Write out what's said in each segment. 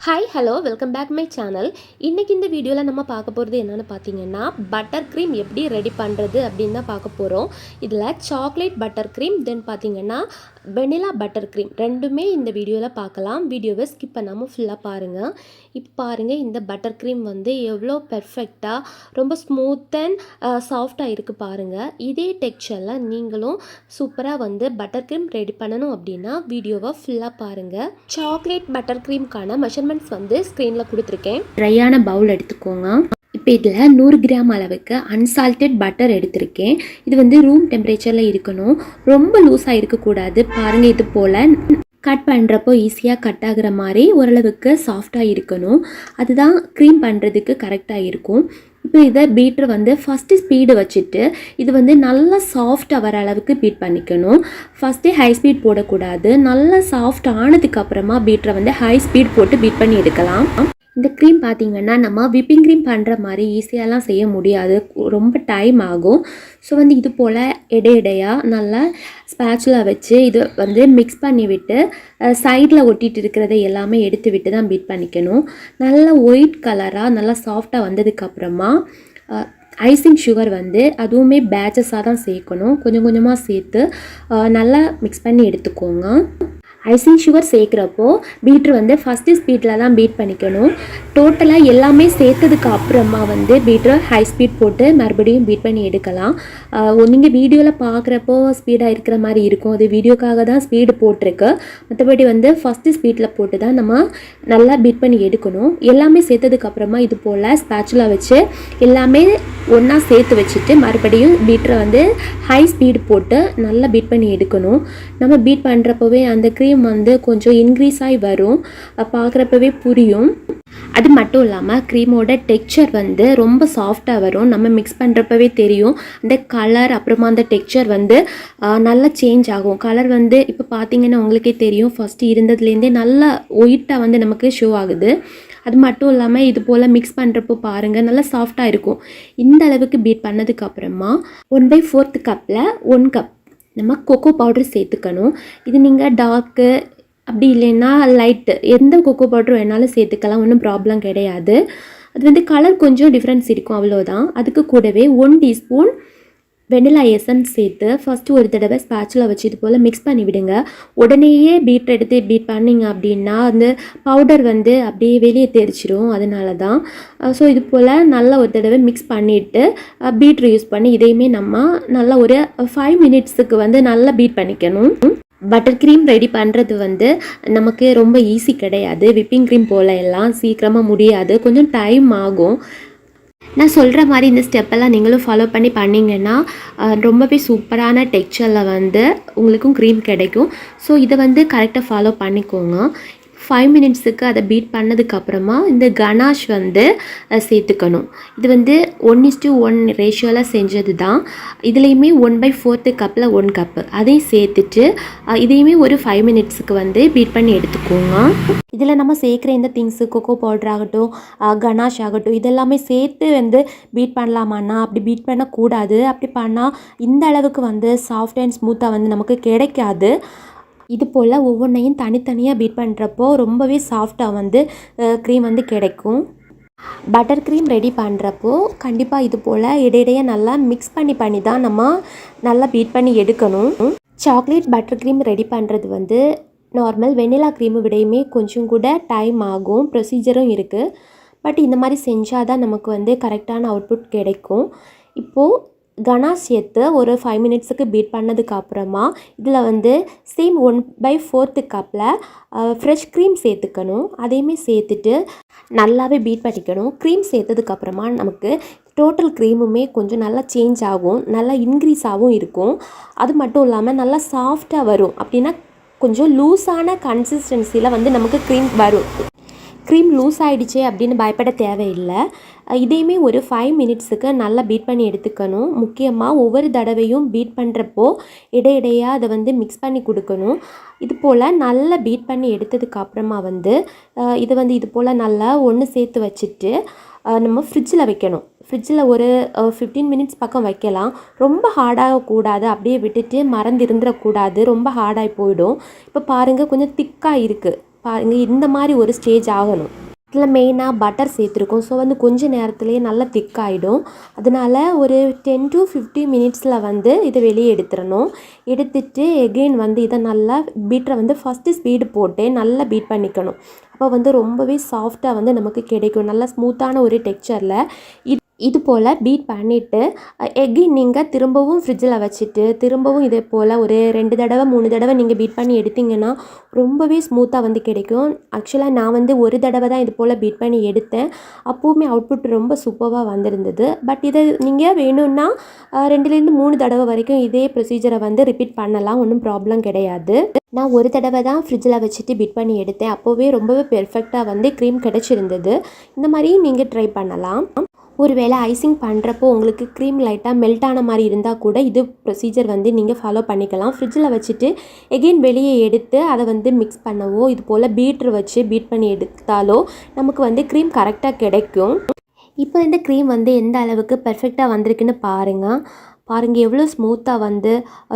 Hi hello welcome back my channel. இன்றைக்கி இந்த வீடியோவில் நம்ம பார்க்க போகிறது என்னென்னு பார்த்தீங்கன்னா, பட்டர் க்ரீம் எப்படி ரெடி பண்ணுறது அப்படின்னு தான் பார்க்க போகிறோம். இதில் சாக்லேட் பட்டர் க்ரீம், தென் பார்த்தீங்கன்னா வெனிலா பட்டர் க்ரீம் ரெண்டுமே இந்த வீடியோவில் பார்க்கலாம். வீடியோவை ஸ்கிப் பண்ணாமல் ஃபுல்லாக பாருங்கள். இப்போ பாருங்கள், இந்த பட்டர் க்ரீம் வந்து எவ்வளோ பெர்ஃபெக்டாக ரொம்ப ஸ்மூத் அண்ட் சாஃப்டாக இருக்குது பாருங்கள். இதே டெக்ஸ்சரில் நீங்களும் சூப்பராக வந்து பட்டர் க்ரீம் ரெடி பண்ணணும் அப்படின்னா வீடியோவை ஃபுல்லாக பாருங்கள். சாக்லேட் பட்டர் க்ரீம்க்கான மெஷர்மெண்ட்ஸ் வந்து ஸ்க்ரீனில் கொடுத்துருக்கேன். ட்ரையான பவுல் எடுத்துக்கோங்க. இப்போ இதில் 100 கிராம் அளவுக்கு unsalted பட்டர் எடுத்திருக்கேன். இது வந்து ரூம் டெம்பரேச்சரில் இருக்கணும், ரொம்ப லூஸாக இருக்கக்கூடாது. பாருங்கள், இது போல் கட் பண்ணுறப்போ ஈஸியாக கட் ஆகிற மாதிரி ஓரளவுக்கு சாஃப்டாக இருக்கணும். அதுதான் க்ரீம் பண்ணுறதுக்கு கரெக்டாக இருக்கும். இப்போ இதை பீட்ரு வந்து ஃபஸ்ட்டு ஸ்பீடு வச்சுட்டு இது வந்து நல்லா சாஃப்டாக வர அளவுக்கு பீட் பண்ணிக்கணும். ஃபஸ்ட்டு ஹை ஸ்பீட் போடக்கூடாது. நல்லா சாஃப்ட் ஆனதுக்கப்புறமா பீட்ரை வந்து ஹை ஸ்பீட் போட்டு பீட் பண்ணி எடுக்கலாம். இந்த க்ரீம் பார்த்திங்கன்னா நம்ம விப்பிங் க்ரீம் பண்ணுற மாதிரி ஈஸியாலாம் செய்ய முடியாது, ரொம்ப டைம் ஆகும். ஸோ வந்து இது போல் இடையாக நல்லா ஸ்பேச்சுலா வச்சு இது வந்து மிக்ஸ் பண்ணி விட்டு சைடில் ஒட்டிகிட்டு இருக்கிறத எல்லாமே எடுத்து விட்டு தான் பீட் பண்ணிக்கணும். நல்லா ஒயிட் கலராக நல்லா சாஃப்டாக வந்ததுக்கப்புறமா ஐசிங் சுகர் வந்து அதுவுமே பேட்சஸாக தான் சேர்க்கணும். கொஞ்சம் கொஞ்சமாக சேர்த்து நல்லா மிக்ஸ் பண்ணி எடுத்துக்கோங்க. ஐசிங் சுகர் சேர்க்குறப்போ பீட்ரு வந்து ஃபஸ்ட்டு ஸ்பீடில் தான் பீட் பண்ணிக்கணும். டோட்டலாக எல்லாமே சேர்த்ததுக்கு அப்புறமா வந்து பீட்ரு ஹை ஸ்பீட் போட்டு மறுபடியும் பீட் பண்ணி எடுக்கலாம். நீங்கள் வீடியோவில் பார்க்குறப்போ ஸ்பீடாக இருக்கிற மாதிரி இருக்கும், அது வீடியோக்காக தான் ஸ்பீடு போட்டிருக்கு. மற்றபடி வந்து ஃபஸ்ட்டு ஸ்பீடில் போட்டு தான் நம்ம நல்லா பீட் பண்ணி எடுக்கணும். எல்லாமே சேர்த்ததுக்கப்புறமா இது போல் ஸ்பேச்சுலா வச்சு எல்லாமே ஒன்றா சேர்த்து வச்சுட்டு மறுபடியும் பீட்ரை வந்து ஹை ஸ்பீடு போட்டு நல்லா பீட் பண்ணி எடுக்கணும். நம்ம பீட் பண்ணுறப்பவே அந்த க்ரீம் வந்து கொஞ்சம் இன்க்ரீஸ் ஆகி வரும், பார்க்குறப்பவே புரியும். அது மட்டும் இல்லாமல் க்ரீமோட டெக்ஸ்சர் வந்து ரொம்ப சாஃப்டாக வரும். நம்ம மிக்ஸ் பண்ணுறப்பவே தெரியும் அந்த கலர், அப்புறமா அந்த டெக்ஸ்சர் வந்து நல்லா சேஞ்ச் ஆகும். கலர் வந்து இப்போ பார்த்தீங்கன்னா உங்களுக்கே தெரியும், ஃபஸ்ட்டு இருந்ததுலேருந்தே நல்லா ஒயிட்டாக வந்து நமக்கு ஷோ ஆகுது. அது மட்டும் இல்லாமல் இது போல் மிக்ஸ் பண்ணுறப்போ பாருங்கள் நல்லா சாஃப்டாக இருக்கும். இந்த அளவுக்கு பீட் பண்ணதுக்கப்புறமா 1/4 கப்பில் 1 கப் நம்ம கொக்கோ பவுடர் சேர்த்துக்கணும். இது நீங்கள் டார்க்கு அப்படி இல்லைன்னா லைட்டு எந்த கொக்கோ பவுடர் வேணாலும் சேர்த்துக்கலாம், ஒன்றும் ப்ராப்ளம் கிடையாது. அது வந்து கலர் கொஞ்சம் டிஃப்ரென்ஸ் இருக்கும், அவ்வளோதான். அதுக்கு கூடவே 1 டீஸ்பூன் வெனிலா எசன்ஸ் சேர்த்து ஃபஸ்ட்டு ஒரு தடவை ஸ்பேச்சுலா வச்சு இது போல் மிக்ஸ் பண்ணி விடுங்க. உடனேயே பீட் எடுத்து பீட் பண்ணிங்க அப்படின்னா அந்த பவுடர் வந்து அப்படியே வெளியே தெரிச்சிடும், அதனால தான். ஸோ இது போல் நல்லா ஒரு தடவை மிக்ஸ் பண்ணிவிட்டு பீட்ரு யூஸ் பண்ணி இதையுமே நம்ம நல்லா ஒரு 5 மினிட்ஸுக்கு வந்து நல்லா பீட் பண்ணிக்கணும். பட்டர் க்ரீம் ரெடி பண்ணுறது வந்து நமக்கு ரொம்ப ஈஸி கிடையாது. விப்பிங் க்ரீம் போல் எல்லாம் சீக்கிரமாக முடியாது, கொஞ்சம் டைம் ஆகும். நான் சொல்கிற மாதிரி இந்த ஸ்டெப்பெல்லாம் நீங்களும் ஃபாலோ பண்ணி பண்ணிங்கன்னா ரொம்பவே சூப்பரான டெக்ஸ்சரில் வந்து உங்களுக்கும் க்ரீம் கிடைக்கும். ஸோ இதை வந்து கரெக்டாக ஃபாலோ பண்ணிக்கோங்க. 5 மினிட்ஸுக்கு அதை பீட் பண்ணதுக்கப்புறமா இந்த கனாஷ் வந்து சேர்த்துக்கணும். இது வந்து 1:1 ரேஷியோவில் செஞ்சது தான். இதுலேயுமே 1/4 கப்பில் 1 கப்பு அதையும் சேர்த்துட்டு இதையுமே ஒரு 5 மினிட்ஸுக்கு வந்து பீட் பண்ணி எடுத்துக்கோங்க. இதில் நம்ம சேர்க்குற இந்த திங்ஸு கொக்கோ பவுடர் ஆகட்டும், கனாஷ் ஆகட்டும், இதெல்லாமே சேர்த்து வந்து பீட் பண்ணலாமான்னா அப்படி பீட் பண்ணக்கூடாது. அப்படி பண்ணால் இந்த அளவுக்கு வந்து சாஃப்ட் அண்ட் ஸ்மூத்தாக வந்து நமக்கு கிடைக்காது. இது போல் ஒவ்வொன்றையும் தனித்தனியாக பீட் பண்ணுறப்போ ரொம்பவே சாஃப்டாக வந்து க்ரீம் வந்து கிடைக்கும். பட்டர் க்ரீம் ரெடி பண்ணுறப்போ கண்டிப்பாக இது போல் இடையிடையே நல்லா மிக்ஸ் பண்ணி தான் நம்ம நல்லா பீட் பண்ணி எடுக்கணும். சாக்லேட் பட்டர் க்ரீம் ரெடி பண்ணுறது வந்து நார்மல் வெனிலா க்ரீமை விடையுமே கொஞ்சம் கூட டைம் ஆகும், ப்ரொசீஜரும் இருக்குது. பட் இந்த மாதிரி செஞ்சால் தான் நமக்கு வந்து கரெக்டான அவுட்புட் கிடைக்கும். இப்போது கனாஷ் சேர்த்து ஒரு 5 மினிட்ஸுக்கு பீட் பண்ணதுக்கப்புறமா இதில் வந்து சேம் 1/4 கப்பில் ஃப்ரெஷ் க்ரீம் சேர்த்துக்கணும். அதையுமே சேர்த்துட்டு நல்லாவே பீட் பண்ணிக்கணும். க்ரீம் சேர்த்ததுக்கப்புறமா நமக்கு டோட்டல் க்ரீமுமே கொஞ்சம் நல்லா சேஞ்ச் ஆகும், நல்லா இன்க்ரீஸாகவும் இருக்கும். அது மட்டும் இல்லாமல் நல்லா சாஃப்டாக வரும். அப்படின்னா கொஞ்சம் லூஸான கன்சிஸ்டன்சியில் வந்து நமக்கு க்ரீம் வரும். க்ரீம் லூஸ் ஆகிடுச்சே அப்படின்னு பயப்பட தேவையில்லை. இதையுமே ஒரு 5 மினிட்ஸுக்கு நல்லா பீட் பண்ணி எடுத்துக்கணும். முக்கியமாக ஒவ்வொரு தடவையும் பீட் பண்ணுறப்போ இடையிடையாக அதை வந்து மிக்ஸ் பண்ணி கொடுக்கணும். இது போல் நல்லா பீட் பண்ணி எடுத்ததுக்கப்புறமா வந்து இதை வந்து இது போல் நல்லா ஒன்று சேர்த்து வச்சுட்டு நம்ம ஃப்ரிட்ஜில் வைக்கணும். ஃப்ரிட்ஜில் ஒரு 15 மினிட்ஸ் பக்கம் வைக்கலாம். ரொம்ப ஹார்டாகக்கூடாது, அப்படியே விட்டுட்டு மறந்து இருந்துடக்கூடாது, ரொம்ப ஹார்டாகி போயிடும். இப்போ பாருங்கள் கொஞ்சம் திக்காக இருக்குது. பாருங்கள் இந்த மாதிரி ஒரு ஸ்டேஜ் ஆகணும். இதில் மெயினாக பட்டர் சேர்த்துருக்கோம். ஸோ வந்து கொஞ்சம் நேரத்துலேயே நல்லா திக்காகிடும். அதனால் ஒரு 10 to 15 மினிட்ஸில் வந்து இதை வெளியே எடுத்துடணும். எடுத்துட்டு எகெயின் வந்து இதை நல்லா பீட்டரை வந்து ஃபஸ்ட்டு ஸ்பீடு போட்டு நல்லா பீட் பண்ணிக்கணும். அப்போ வந்து ரொம்பவே சாஃப்டாக வந்து நமக்கு கிடைக்கும். நல்லா ஸ்மூத்தான ஒரு டெக்ஸ்சரில் இது போல் பீட் பண்ணிவிட்டு எகெயின் நீங்கள் திரும்பவும் ஃப்ரிட்ஜில் வச்சுட்டு திரும்பவும் இதே போல் ஒரு 2 தடவை 3 தடவை நீங்கள் பீட் பண்ணி எடுத்திங்கன்னா ரொம்பவே ஸ்மூத்தாக வந்து கிடைக்கும். ஆக்சுவலாக நான் வந்து ஒரு தடவை தான் இது போல் பீட் பண்ணி எடுத்தேன். அப்போவுமே அவுட்புட் ரொம்ப சூப்பராக வந்திருந்தது. பட் இதை நீங்கள் வேணும்னா 2லேருந்து 3 தடவை வரைக்கும் இதே ப்ரொசீஜரை வந்து ரிப்பீட் பண்ணலாம். ஒன்றும் ப்ராப்ளம் கிடையாது. நான் ஒரு தடவை தான் ஃப்ரிட்ஜில் வச்சுட்டு பீட் பண்ணி எடுத்தேன். அப்போவே ரொம்பவே பெர்ஃபெக்டாக வந்து க்ரீம் கிடச்சிருந்தது. இந்த மாதிரி நீங்கள் ட்ரை பண்ணலாம். ஒருவேளை ஐசிங் பண்ணுறப்போ உங்களுக்கு க்ரீம் லைட்டாக மெல்ட் ஆன மாதிரி இருந்தால் கூட இது ப்ரொசீஜர் வந்து நீங்கள் ஃபாலோ பண்ணிக்கலாம். ஃப்ரிட்ஜில் வச்சுட்டு எகெயின் வெளியே எடுத்து அதை வந்து மிக்ஸ் பண்ணவோ இது போல் பீட்ரு வச்சு பீட் பண்ணி எடுத்தாலோ நமக்கு வந்து க்ரீம் கரெக்டாக கிடைக்கும். இப்போ இந்த க்ரீம் வந்து எந்த அளவுக்கு பெர்ஃபெக்டாக வந்திருக்குன்னு பாருங்கள் எவ்வளோ ஸ்மூத்தாக வந்து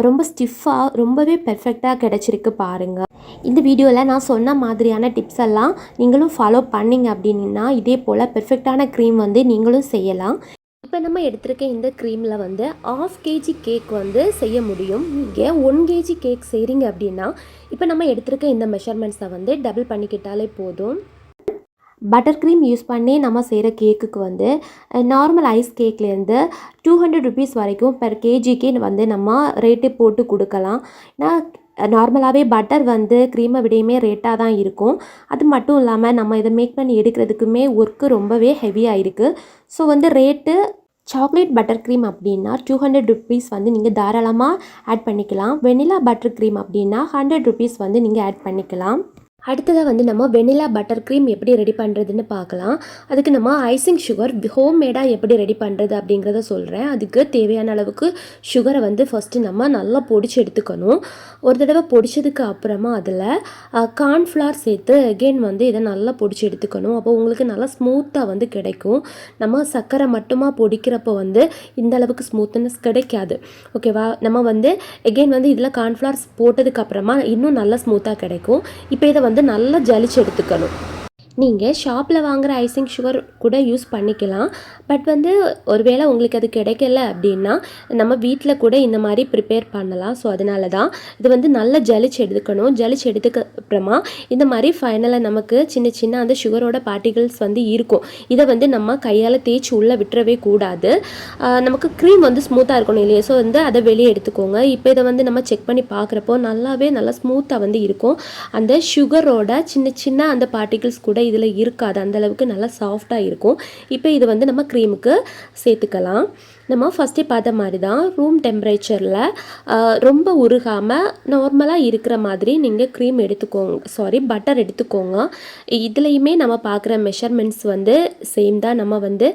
ரொம்ப ஸ்டிஃபாக ரொம்பவே பெர்ஃபெக்டாக கிடச்சிருக்கு பாருங்கள். இந்த வீடியோவில் நான் சொன்ன மாதிரியான டிப்ஸ் எல்லாம் நீங்களும் ஃபாலோ பண்ணிங்க அப்படின்னா இதே போல் பெர்ஃபெக்டான க்ரீம் வந்து நீங்களும் செய்யலாம். இப்போ நம்ம எடுத்திருக்க இந்த க்ரீமில் வந்து 1/2 kg கேக் வந்து செய்ய முடியும். நீங்கள் 1 kg கேக் செய்கிறீங்க அப்படின்னா இப்போ நம்ம எடுத்திருக்க இந்த மெஷர்மெண்ட்ஸை வந்து டபுள் பண்ணிக்கிட்டாலே போதும். பட்டர் க்ரீம் யூஸ் பண்ணி நம்ம செய்கிற கேக்குக்கு வந்து நார்மல் ஐஸ் கேக்லேருந்து 200 ருபீஸ் வரைக்கும் பெர் கேஜிக்கு வந்து நம்ம ரேட்டு போட்டு கொடுக்கலாம். நார்மலாகவே பட்டர் வந்து க்ரீமை விடையுமே ரேட்டாக தான் இருக்கும். அது மட்டும் இல்லாமல் நம்ம இதை மேக் பண்ணி எடுக்கிறதுக்குமே ஒர்க்கு ரொம்பவே ஹெவியாக இருக்குது. ஸோ வந்து ரேட்டு சாக்லேட் பட்டர் க்ரீம் அப்படின்னா 200 ருபீஸ் வந்து நீங்கள் தாராளமாக ஆட் பண்ணிக்கலாம். வெனிலா பட்டர் க்ரீம் அப்படின்னா 100 ருபீஸ் வந்து நீங்கள் ஆட் பண்ணிக்கலாம். அடுத்ததாக வந்து நம்ம வெனிலா பட்டர் க்ரீம் எப்படி ரெடி பண்ணுறதுன்னு பார்க்கலாம். அதுக்கு நம்ம ஐசிங் சுகர் ஹோம்மேடாக எப்படி ரெடி பண்ணுறது அப்படிங்கிறத சொல்கிறேன். அதுக்கு தேவையான அளவுக்கு சுகரை வந்து ஃபஸ்ட்டு நம்ம நல்லா பொடிச்சு எடுத்துக்கணும். ஒரு தடவை பொடிச்சதுக்கு அப்புறமா அதில் கார்ன்ஃப்ளவர் சேர்த்து அகெயின் வந்து இதை நல்லா பொடிச்சு எடுத்துக்கணும். அப்போ உங்களுக்கு நல்லா ஸ்மூத்தாக வந்து கிடைக்கும். நம்ம சர்க்கரை மட்டுமா பொடிக்கிறப்போ வந்து இந்த அளவுக்கு ஸ்மூத்னஸ் கிடைக்காது. ஓகேவா? நம்ம வந்து அகெயின் வந்து இதில் கார்ன்ஃப்ளவர்ஸ் போட்டதுக்கப்புறமா இன்னும் நல்லா ஸ்மூத்தாக கிடைக்கும். இப்போ இதை வந்து நல்லா ஜலிச்சு எடுத்துக்கணும். நீங்கள் ஷாப்பில் வாங்குகிற ஐசிங் சுகர் கூட யூஸ் பண்ணிக்கலாம். பட் வந்து ஒருவேளை உங்களுக்கு அது கிடைக்கல அப்படின்னா நம்ம வீட்டில் கூட இந்த மாதிரி ப்ரிப்பேர் பண்ணலாம். ஸோ அதனால தான் இது வந்து நல்லா ஜலிச்சு எடுத்துக்கணும். ஜலிச்சு எடுத்துக்க அப்புறமா இந்த மாதிரி ஃபைனலாக நமக்கு சின்ன சின்ன அந்த சுகரோட பார்ட்டிகல்ஸ் வந்து இருக்கும். இதை வந்து நம்ம கையால் தேய்ச்சி உள்ளே விட்டுறவே கூடாது. நமக்கு க்ரீம் வந்து ஸ்மூத்தாக இருக்கணும் இல்லையா? ஸோ வந்து அதை வெளியே எடுத்துக்கோங்க. இப்போ இதை வந்து நம்ம செக் பண்ணி பார்க்குறப்போ நல்லா ஸ்மூத்தாக வந்து இருக்கும். அந்த சுகரோட சின்ன சின்ன அந்த பார்ட்டிகல்ஸ் கூட இதில் இருக்காது. அந்தளவுக்கு நல்லா சாஃப்டாக இருக்கும். இப்போ இது வந்து நம்ம க்ரீமுக்கு சேர்த்துக்கலாம். நம்ம ஃபஸ்ட்டே பார்த்த மாதிரி தான் ரூம் டெம்பரேச்சரில் ரொம்ப உருகாமல் நார்மலாக இருக்கிற மாதிரி நீங்கள் க்ரீம் பட்டர் எடுத்துக்கோங்க. இதுலேயுமே நம்ம பார்க்குற மெஷர்மெண்ட்ஸ் வந்து சேம் தான். நம்ம வந்து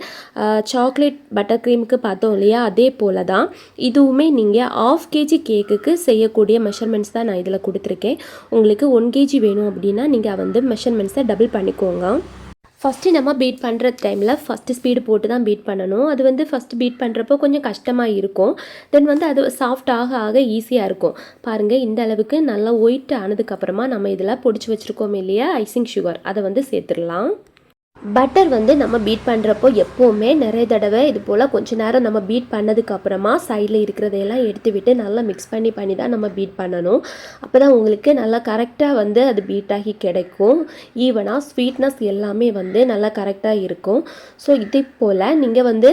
சாக்லேட் பட்டர் க்ரீமுக்கு பார்த்தோம் இல்லையா? அதே போல் தான் இதுவுமே நீங்கள் 1/2 kg கேக்குக்கு செய்யக்கூடிய மெஷர்மெண்ட்ஸ் தான் நான் இதில் கொடுத்துருக்கேன். உங்களுக்கு 1 kg வேணும் அப்படின்னா நீங்கள் வந்து மெஷர்மெண்ட்ஸை டபுள் பண்ணிக்கோங்க. ஃபஸ்ட்டு நம்ம பீட் பண்ணுற டைமில் ஃபஸ்ட்டு ஸ்பீடு போட்டு தான் பீட் பண்ணணும். அது வந்து ஃபஸ்ட்டு பீட் பண்ணுறப்போ கொஞ்சம் கஷ்டமாக இருக்கும். தென் வந்து அது சாஃப்ட் ஆக ஈஸியாக இருக்கும். பாருங்கள், இந்த அளவுக்கு நல்லா ஒயிட் ஆனதுக்கப்புறமா நம்ம இதில் பொடிச்சு வச்சுருக்கோம் இல்லையா ஐசிங் சுகர், அதை வந்து சேர்த்துடலாம். பட்டர் வந்து நம்ம பீட் பண்ணுறப்போ எப்போவுமே நிறைய தடவை இது போல் கொஞ்சம் நேரம் நம்ம பீட் பண்ணதுக்கப்புறமா சைடில் இருக்கிறதையெல்லாம் எடுத்து விட்டு நல்லா மிக்ஸ் பண்ணி தான் நம்ம பீட் பண்ணணும். அப்போ தான் உங்களுக்கு நல்லா கரெக்டாக வந்து அது பீட் ஆகி கிடைக்கும். ஈவனாக ஸ்வீட்னஸ் எல்லாமே வந்து நல்லா கரெக்டாக இருக்கும். ஸோ இதே போல் நீங்கள் வந்து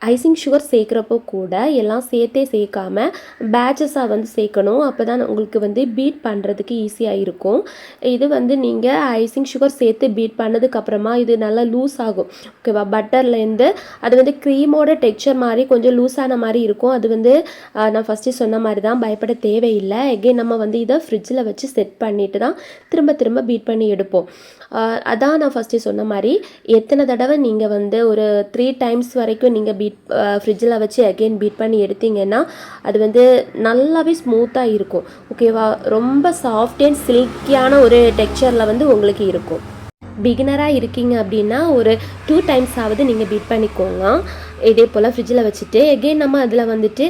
ஐசிங் சுகர் சேர்க்குறப்போ கூட எல்லாம் சேர்க்காமல் பேட்சஸாக வந்து சேர்க்கணும். அப்போ தான் உங்களுக்கு வந்து பீட் பண்ணுறதுக்கு ஈஸியாக இருக்கும். இது வந்து நீங்கள் ஐசிங் சுகர் சேர்த்து பீட் பண்ணதுக்கப்புறமா இது நல்லா லூஸ் ஆகும். ஓகேவா? பட்டர்லேருந்து அது வந்து க்ரீமோட டெக்ஸ்சர் மாதிரி கொஞ்சம் லூஸான மாதிரி இருக்கும். அது வந்து நான் ஃபஸ்ட்டு சொன்ன மாதிரி தான், பயப்பட தேவையில்லை. எகெயின் நம்ம வந்து இதை ஃப்ரிட்ஜில் வச்சு செட் பண்ணிவிட்டு தான் திரும்ப பீட் பண்ணி எடுப்போம். அதான் நான் ஃபஸ்ட்டு சொன்ன மாதிரி எத்தனை தடவை நீங்கள் வந்து ஒரு 3 times வரைக்கும் நீங்கள் ஃப்ரிட்ஜில் வச்சு அகெயின் பீட் பண்ணி எடுத்தீங்கன்னா அது வந்து நல்லாவே ஸ்மூத்தாக இருக்கும். ஓகேவா? ரொம்ப சாஃப்ட் அண்ட் சில்கியான ஒரு டெக்ஸ்சரில் வந்து உங்களுக்கு இருக்கும். பிகினராக இருக்கீங்க அப்படின்னா ஒரு 2 டைம்ஸ் ஆவது நீங்கள் பீட் பண்ணிக்கோங்க. இதே போல் ஃப்ரிட்ஜில் வச்சுட்டு எகெயின் நம்ம அதில் வந்துட்டு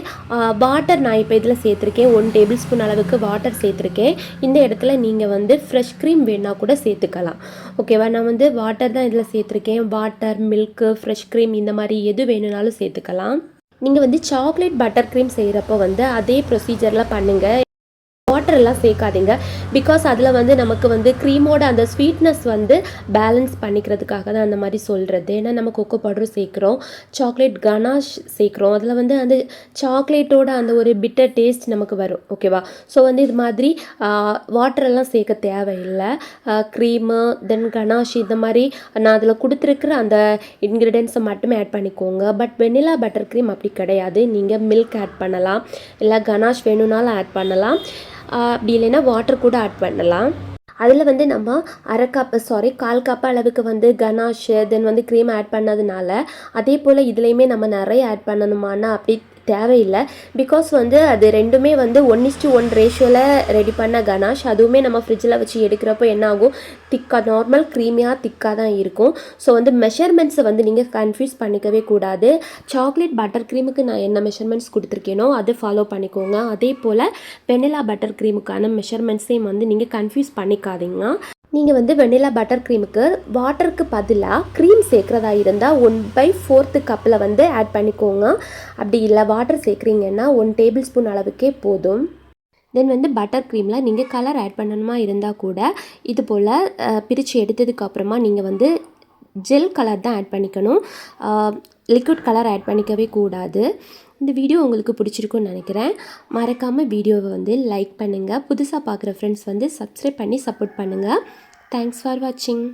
வாட்டர் நான் இப்போ இதில் சேர்த்துருக்கேன். 1 டேபிள் ஸ்பூன் அளவுக்கு வாட்டர் சேர்த்துருக்கேன். இந்த இடத்துல நீங்கள் வந்து ஃப்ரெஷ் க்ரீம் வேணால் கூட சேர்த்துக்கலாம். ஓகேவா? நான் வந்து வாட்டர் தான் இதில் சேர்த்துருக்கேன். வாட்டர், மில்க்கு, ஃப்ரெஷ் க்ரீம் இந்த மாதிரி எது வேணும்னாலும் சேர்த்துக்கலாம். நீங்கள் வந்து சாக்லேட் பட்டர் க்ரீம் செய்கிறப்போ வந்து அதே ப்ரொசீஜரில் பண்ணுங்கள். வாட்டர் எல்லாம் சேர்க்காதீங்க. பிகாஸ் அதில் வந்து நமக்கு வந்து க்ரீமோட அந்த ஸ்வீட்னஸ் வந்து பேலன்ஸ் பண்ணிக்கிறதுக்காக தான் அந்த மாதிரி சொல்கிறது. ஏன்னா நம்ம கொக்கோ பவுடரும் சேர்க்குறோம், சாக்லேட் கனாஷ் சேர்க்குறோம். அதில் வந்து அந்த சாக்லேட்டோட அந்த ஒரு பிட்டர் டேஸ்ட் நமக்கு வரும். ஓகேவா? ஸோ வந்து இது மாதிரி வாட்டரெல்லாம் சேர்க்க தேவையில்லை. க்ரீமு தென் கனாஷ் இந்த மாதிரி நான் அதில் கொடுத்துருக்குற அந்த இன்க்ரீடியன்ஸை மட்டுமே ஆட் பண்ணிக்கோங்க. பட் வெண்ணிலா பட்டர் க்ரீம் அப்படி கிடையாது. நீங்கள் மில்க் ஆட் பண்ணலாம், இல்லை கனாஷ் வேணும்னாலும் ஆட் பண்ணலாம். அப்படி இல்லைன்னா வாட்டர் கூட ஆட் பண்ணலாம். அதில் வந்து நம்ம 1/4 கப் அளவுக்கு வந்து கனாஷு தென் வந்து க்ரீம் ஆட் பண்ணதுனால அதே போல் இதுலேயுமே நம்ம நிறைய ஆட் பண்ணணுமானா அப்படி தேவையில்லை. பிகாஸ் வந்து அது ரெண்டுமே வந்து 1:1 ரேஷியோவில் ரெடி பண்ண கனாஷ். அதுவுமே நம்ம ஃப்ரிட்ஜில் வச்சு எடுக்கிறப்போ என்ன ஆகும், திக்காக நார்மல் க்ரீமியாக திக்காக தான் இருக்கும். ஸோ வந்து மெஷர்மெண்ட்ஸை வந்து நீங்கள் கன்ஃபியூஸ் பண்ணிக்கவே கூடாது. சாக்லேட் பட்டர் க்ரீமுக்கு நான் என்ன மெஷர்மெண்ட்ஸ் கொடுத்துருக்கேனோ அதை ஃபாலோ பண்ணிக்கோங்க. அதே போல் வெண்ணிலா பட்டர் க்ரீமுக்கான மெஷர்மெண்ட்ஸையும் வந்து நீங்கள் கன்ஃபியூஸ் பண்ணிக்காதீங்க. நீங்கள் வந்து வெண்ணிலா பட்டர் க்ரீமுக்கு வாட்டருக்கு பதிலாக க்ரீம் சேர்க்குறதா இருந்தால் 1/4 கப்பில் வந்து ஆட் பண்ணிக்கோங்க. அப்படி இல்லை வாட்டர் சேர்க்குறீங்கன்னா 1 டேபிள் ஸ்பூன் அளவுக்கே போதும். தென் வந்து பட்டர் க்ரீமில் நீங்கள் கலர் ஆட் பண்ணணுமா இருந்தால் கூட இது போல் பிரித்து எடுத்ததுக்கப்புறமா நீங்கள் வந்து ஜெல் கலர் தான் ஆட் பண்ணிக்கணும். லிக்விட் கலர் ஆட் பண்ணிக்கவே கூடாது. இந்த வீடியோ உங்களுக்கு பிடிச்சிருக்குன்னு நினைக்கிறேன். மறக்காமல் வீடியோவை வந்து லைக் பண்ணுங்கள். புதுசாக பார்க்குற ஃப்ரெண்ட்ஸ் வந்து சப்ஸ்கிரைப் பண்ணி சப்போர்ட் பண்ணுங்கள். தேங்க்ஸ் ஃபார் வாட்சிங்.